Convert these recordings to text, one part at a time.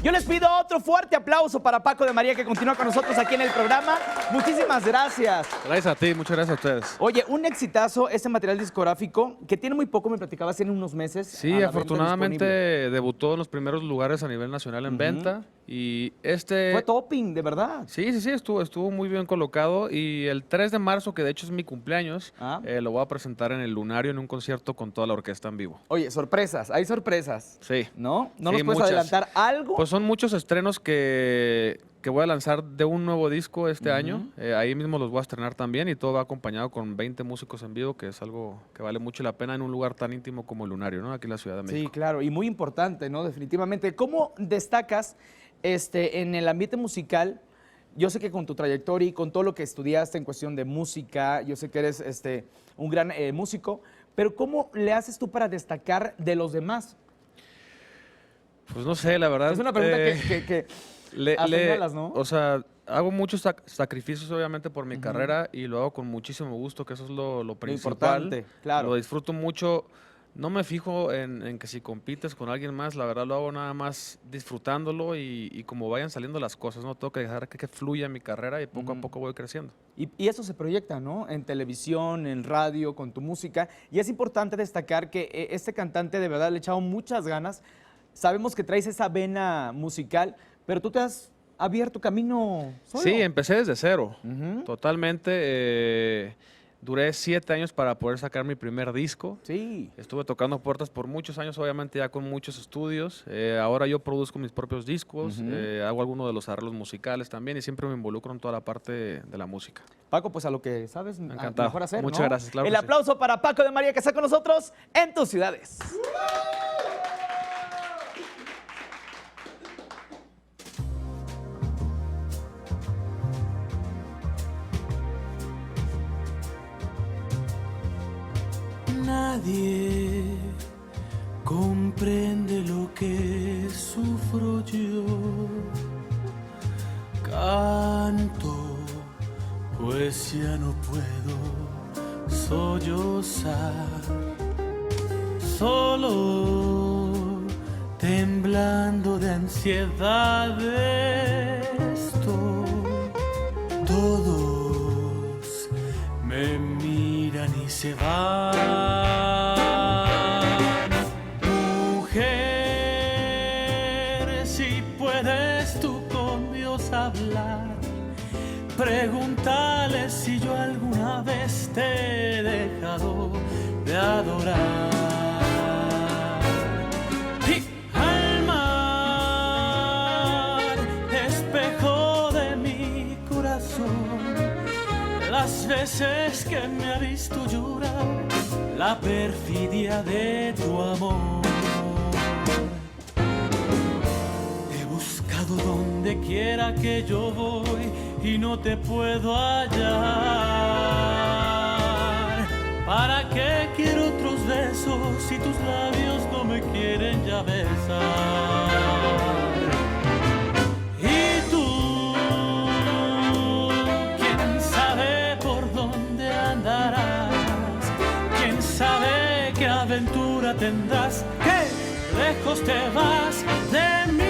Yo les pido otro fuerte aplauso para Paco de María, que continúa con nosotros aquí en el programa. Muchísimas gracias. Gracias a ti, muchas gracias a ustedes. Oye, un exitazo este material discográfico, que tiene muy poco, me platicabas, tiene unos meses. Sí, afortunadamente debutó en los primeros lugares a nivel nacional en venta. Y Fue topping, de verdad. Sí, estuvo muy bien colocado. Y el 3 de marzo, que de hecho es mi cumpleaños, lo voy a presentar en el Lunario en un concierto con toda la orquesta en vivo. Oye, sorpresas, hay sorpresas. Sí. ¿No? ¿No Sí, nos puedes adelantar algo? Pues son muchos estrenos que voy a lanzar de un nuevo disco este año. Ahí mismo los voy a estrenar también y todo va acompañado con 20 músicos en vivo, que es algo que vale mucho la pena en un lugar tan íntimo como el Lunario, ¿no? Aquí en la Ciudad de México. Sí, claro, y muy importante, ¿no? Definitivamente. ¿Cómo destacas en el ambiente musical? Yo sé que con tu trayectoria y con todo lo que estudiaste en cuestión de música, yo sé que eres un gran músico, pero ¿cómo le haces tú para destacar de los demás? Pues no sé, la verdad. Es una pregunta que ¿no? O sea, hago muchos sacrificios obviamente por mi carrera y lo hago con muchísimo gusto, que eso es lo principal. Importante, claro. Lo disfruto mucho. No me fijo en que si compites con alguien más, la verdad lo hago nada más disfrutándolo y como vayan saliendo las cosas, ¿no? Tengo que dejar que fluya mi carrera y poco a poco voy creciendo. Y eso se proyecta, ¿no? En televisión, en radio, con tu música. Y es importante destacar que este cantante de verdad le ha echado muchas ganas. Sabemos que traes esa vena musical, pero tú te has abierto camino solo. Sí, empecé desde cero, totalmente. Duré 7 años para poder sacar mi primer disco. Sí. Estuve tocando puertas por muchos años, obviamente ya con muchos estudios. Ahora yo produzco mis propios discos, hago algunos de los arreglos musicales también y siempre me involucro en toda la parte de la música. Paco, pues a lo que sabes, encantado. Mejor hacer, Muchas gracias, claro. El aplauso para Paco de María, que está con nosotros en tus ciudades. Nadie comprende lo que sufro yo. Canto, pues ya no puedo sollozar. Solo temblando de ansiedad estoy. Todos me miran y se van. Mujer, si puedes tú con Dios hablar, pregúntale si yo alguna vez te he dejado de adorar. Y al mar, espejo de mi corazón, las veces que me ha visto llorar, la perfidia de tu amor. He buscado donde quiera que yo voy y no te puedo hallar. ¿Para qué quiero otros besos si tus labios no me quieren ya besar? Y tú, quién sabe por dónde andarás, quién sabe qué aventura tendrás, qué lejos te vas de mí.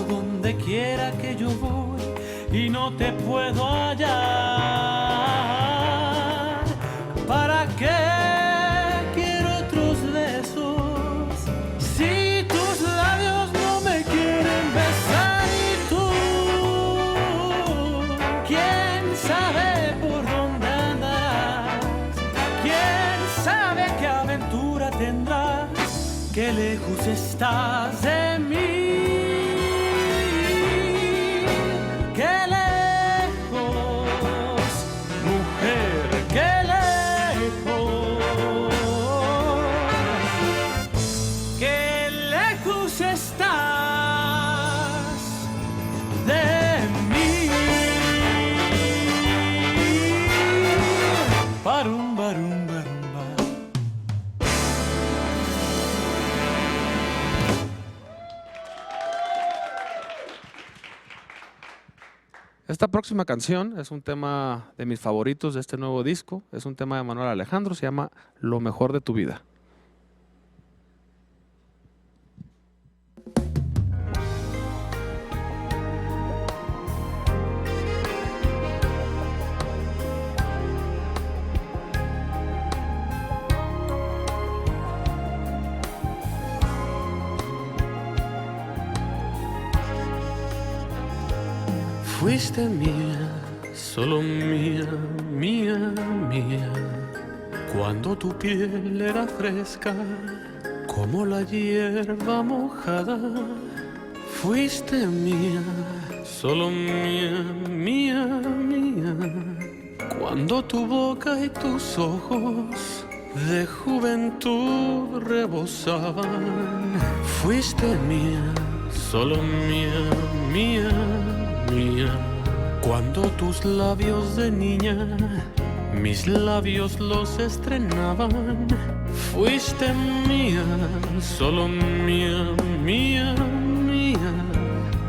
Donde quiera que yo voy y no te puedo hallar. ¿Para qué quiero otros besos si tus labios no me quieren besar? Y tú, quién sabe por dónde andarás, quién sabe qué aventura tendrás, qué lejos estás de mí. Esta próxima canción es un tema de mis favoritos de este nuevo disco. Es un tema de Manuel Alejandro, se llama Lo mejor de tu vida. Fuiste mía, solo mía, mía, mía. Cuando tu piel era fresca, como la hierba mojada. Fuiste mía, solo mía, mía, mía. Cuando tu boca y tus ojos de juventud rebosaban. Fuiste mía, solo mía, mía, mía. Cuando tus labios de niña mis labios los estrenaban. Fuiste mía, solo mía, mía, mía.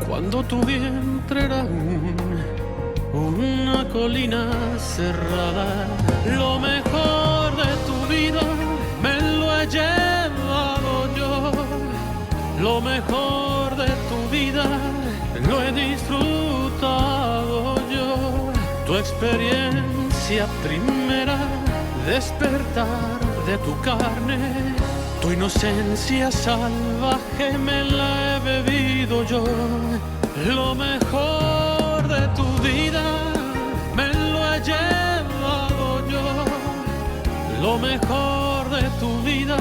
Cuando tu vientre era una colina cerrada. Lo mejor de tu vida me lo he llevado yo. Lo mejor de tu vida lo he disfrutado yo. Tu experiencia primera, despertar de tu carne. Tu inocencia salvaje me la he bebido yo. Lo mejor de tu vida me lo he llevado yo. Lo mejor de tu vida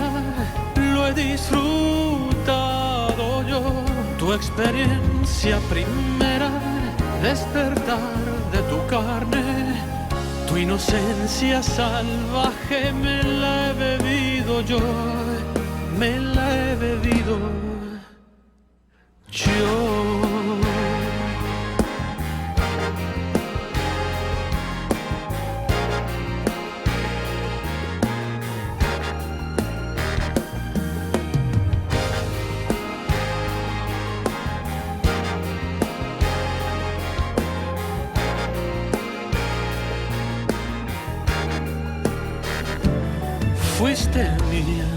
lo he disfrutado yo. Tu experiencia primera, despertar de tu carne. Tu inocencia salvaje me la he bebido yo. Me la he bebido yo. Fuiste mía,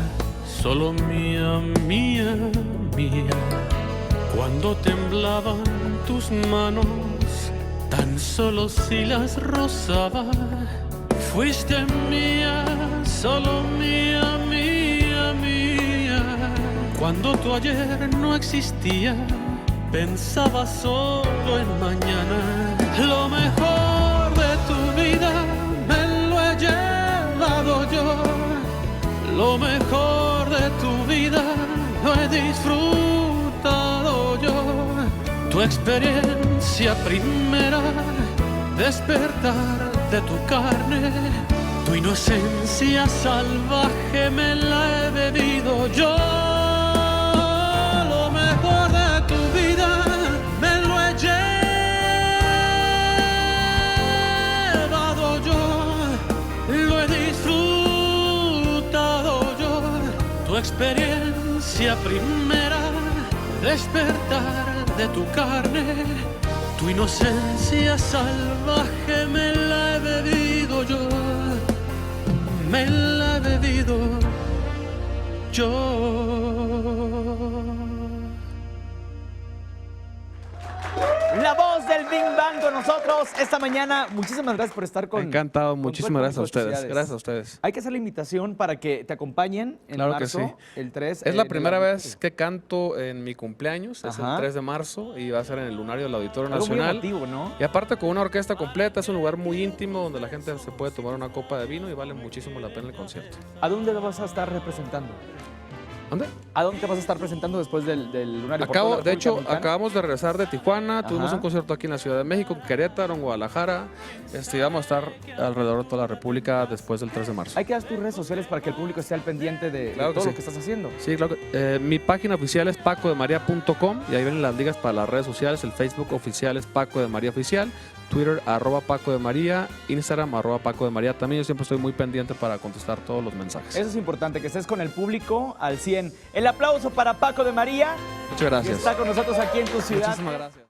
solo mía, mía, mía. Cuando temblaban tus manos, tan solo si las rozaba. Fuiste mía, solo mía, mía, mía. Cuando tu ayer no existía, pensaba solo en mañana. Lo mejor de tu vida me lo he llevado yo. Lo mejor de tu vida lo he disfrutado yo. Tu experiencia primera, despertar de tu carne. Tu inocencia salvaje me la he bebido yo. Lo mejor de tu vida me lo he llevado yo. Lo he disfrutado. Tu experiencia primera, despertar de tu carne. Tu inocencia salvaje me la he bebido yo. Me la he bebido yo. La voz del Big Bang con nosotros esta mañana. Muchísimas gracias por estar con Encantado, con muchísimas gracias a ustedes. Felicidades. Gracias a ustedes. Hay que hacer la invitación para que te acompañen en Claro marzo, que sí. el 3. Es la primera vez que canto en mi cumpleaños, es Ajá. el 3 de marzo y va a ser en el lunario del Auditorio Algo muy Nacional. emotivo, ¿no? Y aparte con una orquesta completa, es un lugar muy íntimo donde la gente se puede tomar una copa de vino y vale muchísimo la pena el concierto. ¿A dónde lo vas a estar representando? ¿Dónde? ¿A dónde te vas a estar presentando después del lunario? ¿Por toda la De hecho, República Mexicana? acabamos de regresar de Tijuana, tuvimos Ajá. un concierto aquí en la Ciudad de México, en Querétaro, en Guadalajara. Y vamos a estar alrededor de toda la República después del 3 de marzo. Hay que dar tus redes sociales para que el público esté al pendiente de Claro que todo sí. lo que estás haciendo. Sí, claro. Mi página oficial es pacodemaria.com y ahí vienen las ligas para las redes sociales. El Facebook oficial es Paco de María Oficial, Twitter @Paco de María, Instagram @Paco de María. También yo siempre estoy muy pendiente para contestar todos los mensajes. Eso es importante, que estés con el público al 100. El aplauso para Paco de María, Muchas que gracias. está con nosotros aquí en tu ciudad. Muchísimas gracias.